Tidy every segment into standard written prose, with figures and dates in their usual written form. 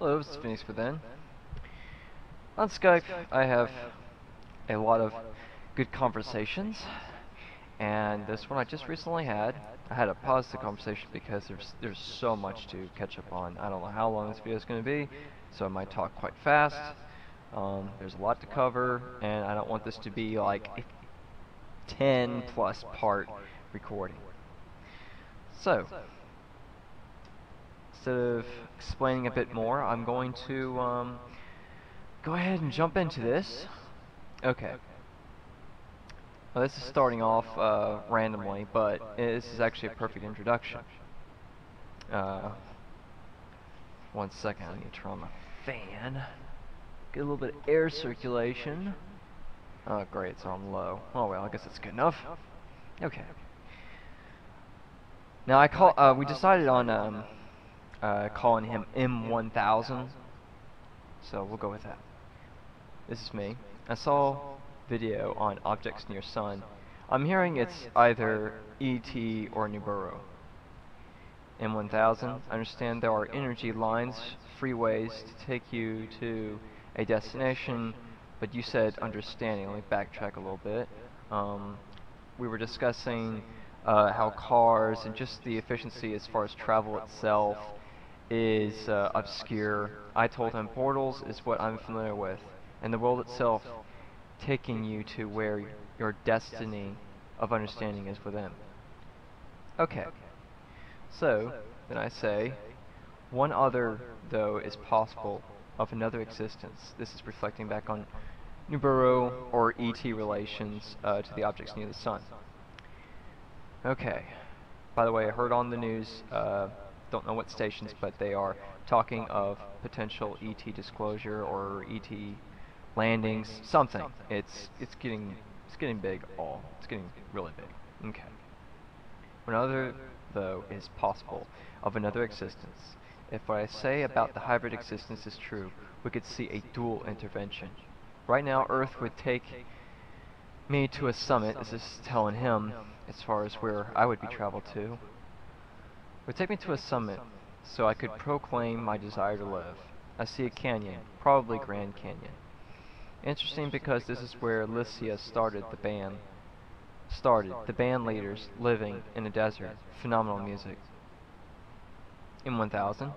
Hello, this is Phoenix Within. On Skype, I have a lot of good conversations, and this one I just recently had. I had to pause the conversation because there's so much to catch up on. I don't know how long this video is going to be, so I might talk quite fast. There's a lot to cover, and I don't want this to be like a 10 plus part recording. So, instead of explaining a bit more, I'm going to go ahead and jump into this. Okay. Well, this is starting off randomly, but this is actually a perfect introduction. One second, I need to turn on my fan. Get a little bit of air circulation. Oh, great, so I'm low. Oh well, I guess that's good enough. Okay. Now we decided on calling him M1000, so we'll go with that. This is me. I saw video on objects near sun. I'm hearing it's either ET or Nibiru. M1000, I understand there are energy lines, freeways to take you to a destination, but you said understanding. Let me backtrack a little bit. We were discussing how cars and just the efficiency as far as travel itself is obscure. I told him portals is what I'm familiar with, and the world itself taking you to where your destiny of understanding is within. Okay, so then I say, one other, though, is possible of another existence. This is reflecting back on Nibiru or ET relations to the objects near the sun. Okay, by the way, I heard on the news, don't know what stations, but they are talking of potential ET disclosure or ET landings, something. It's getting big. It's getting really big. Okay. One other, though, is possible of another existence. If what I say about the hybrid existence is true, we could see a dual intervention. Right now, Earth would take me to a summit. This is telling him as far as where I would be traveled to. Would take me to a summit so I could proclaim my desire to live. I see a canyon, probably Grand Canyon. Interesting because this is where Lycia started the band. The band leaders living in a desert. Phenomenal music. In 1000,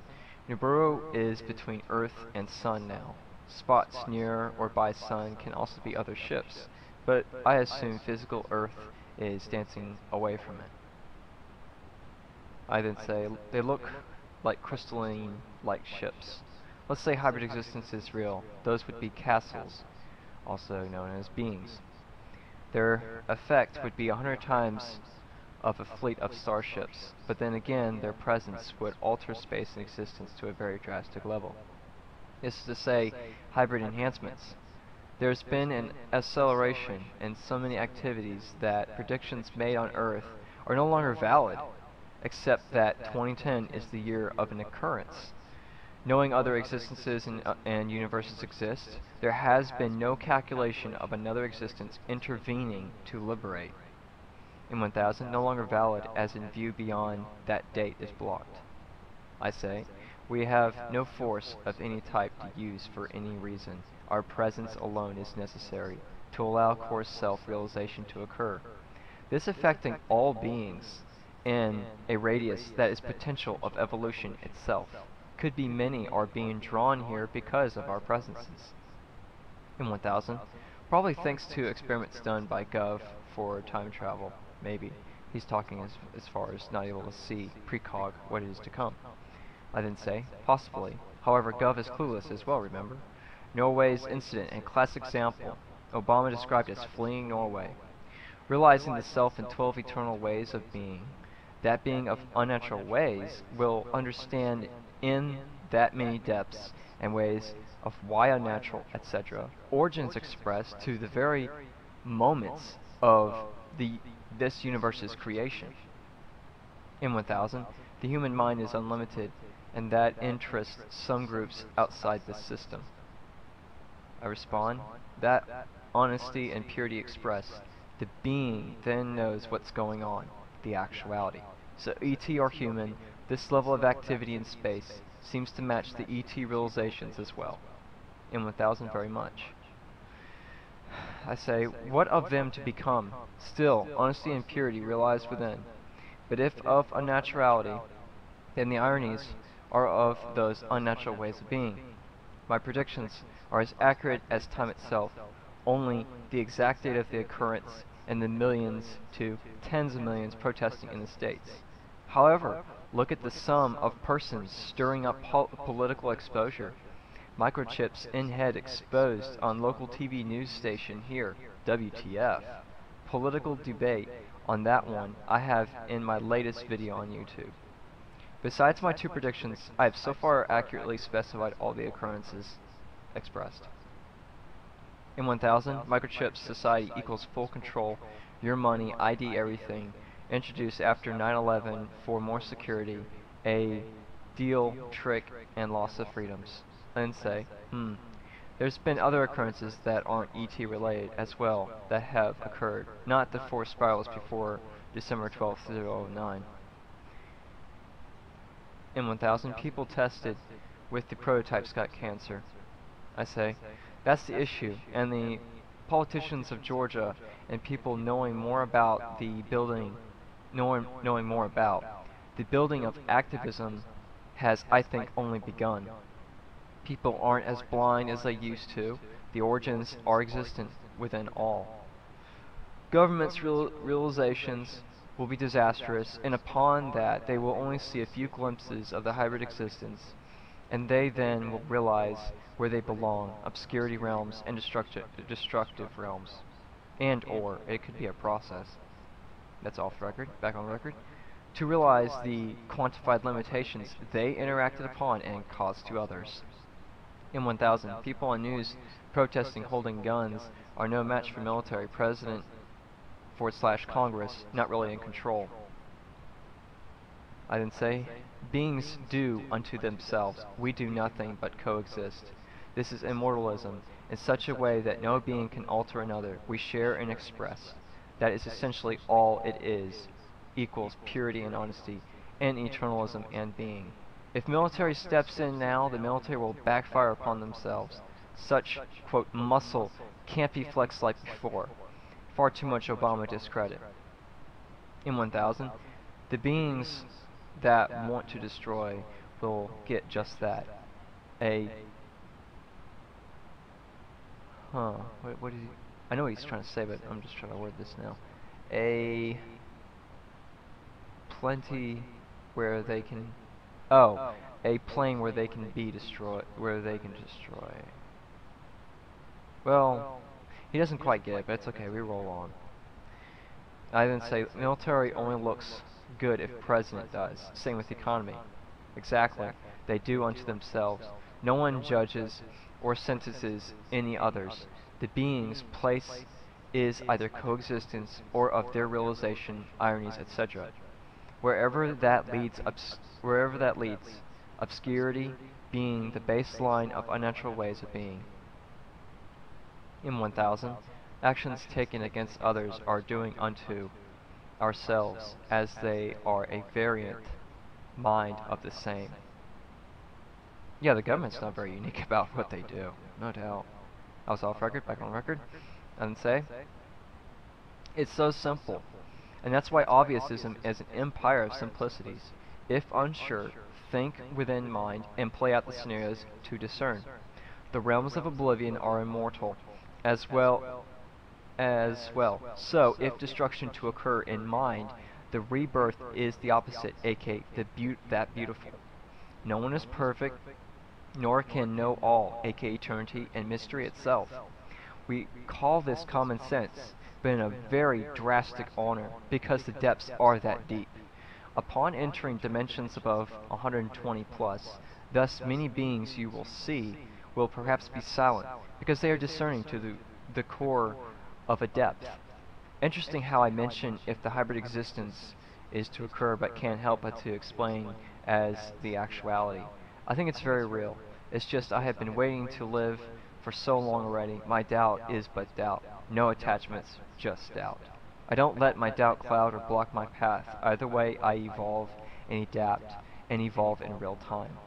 Nibiru is between Earth and Sun now. Spots near or by Sun can also be other ships, but I assume physical Earth is dancing away from it. I then say they look like crystalline-like ships. Let's say hybrid existence is real. Those would be castles, also known as beings. Their effect would be 100 times of a fleet of starships, but then again their presence would alter space and existence to a very drastic level. This is to say, hybrid enhancements. There's been an acceleration in so many activities that predictions made on Earth are no longer valid, except that 2010 is the year of an occurrence. Knowing other existences and universes exist, there has been no calculation of another existence intervening to liberate. In 1000, no longer valid as in view beyond that date is blocked. I say, we have no force of any type to use for any reason. Our presence alone is necessary to allow core self-realization to occur. This affecting all beings in a radius that is potential of evolution itself. Could be many are being drawn here because of our presences. In 1000, probably thanks to experiments done by Gov for time travel, maybe. He's talking as far as not able to see precog what is to come. I then say, possibly. However, Gov is clueless as well, remember? Norway's incident, a classic example. Obama described as fleeing Norway. Realizing the self in 12 eternal ways of being, that being of unnatural ways will understand in that many depths and ways of why unnatural, etc. Origins expressed to the very moments of this universe's creation. In 1000, the human mind is unlimited, and that interests some groups outside this system. I respond, that honesty and purity expressed, the being then knows what's going on, the actuality. So ET or human, this level of activity in space, seems to match the ET realizations as well. In 1000 very much. I say, what of them to become? Still, honesty and purity realized within. But if of unnaturality, then the ironies are of those unnatural ways of being. My predictions are as accurate as time itself, only the exact date of the occurrence and the millions to tens of millions protesting in the States. However, look at the sum of persons stirring up political exposure. Microchips in head exposed on local TV news station here, WTF. Political debate on that one I have in my latest video on YouTube. Besides my two predictions, I have so far accurately specified all the occurrences expressed. In 1000, microchip society equals full control, your money, ID, everything, introduced after 9/11 for more security, a deal, trick, and loss of freedoms. And say, there's been other occurrences that aren't ET related as well that have occurred, not the 4 spirals before December 12th, 2009. In 1000, people tested with the prototypes got cancer. I say, that's the issue, and the politicians of Georgia and people knowing more about the building, knowing more about the building of activism has, I think, only begun. People aren't as blind as they used to. The origins are existent within all. Government's realizations will be disastrous, and upon that they will only see a few glimpses of the hybrid existence, and they then will realize where they belong, obscurity realms and destructive realms. And or, it could be a process. That's off record, back on record. To realize the quantified limitations they interacted upon and caused to others. In 1000, people on news protesting holding guns are no match for military president / Congress, not really in control. I then say, beings do unto themselves, we do nothing but coexist. This is immortalism, in such a way that no being can alter another, we share and express. That is essentially all it is, equals purity and honesty, and eternalism and being. If military steps in now, the military will backfire upon themselves. Such, quote, muscle can't be flexed like before. Far too much Obama discredit. In 1000, the beings that want to destroy will get just that. What is he? I know what he's trying to say, but I'm just trying to word this now. A plenty where they can... Oh, a plane where they can be destroyed, where they can destroy. Well, he doesn't quite get it, but it's okay, we roll on. I then say, military only looks good if president does. Same with economy. Exactly. They do unto themselves. No one judges or sentences any others. The being's place is either coexistence or of their realization, ironies, etc. Wherever that leads, obscurity being the baseline of unnatural ways of being. In 1000, actions taken against others are doing unto ourselves, as they are a variant mind of the same. Yeah, the government's not very unique about what they do, no doubt. I was off record, back on record, and say, it's so simple. And that's why obviousism is an empire of simplicities. If unsure, think within mind and play out the scenarios to discern. The realms of oblivion are immortal, as well. So, if destruction to occur in mind, the rebirth is the opposite, aka that beautiful. No one is perfect, nor can know all, aka eternity and mystery itself. We call this common sense, but in a very drastic honor, because the depths are that deep. Upon entering dimensions above 120 plus, thus many beings you will see will perhaps be silent, because they are discerning to the core of a depth. Interesting how I mention if the hybrid existence is to occur but can't help but to explain as the actuality. I think it's very real. It's just I have been waiting to live for so long already. My doubt is but doubt. No attachments, just doubt. I don't let my doubt cloud or block my path. Either way, I evolve and adapt and evolve in real time.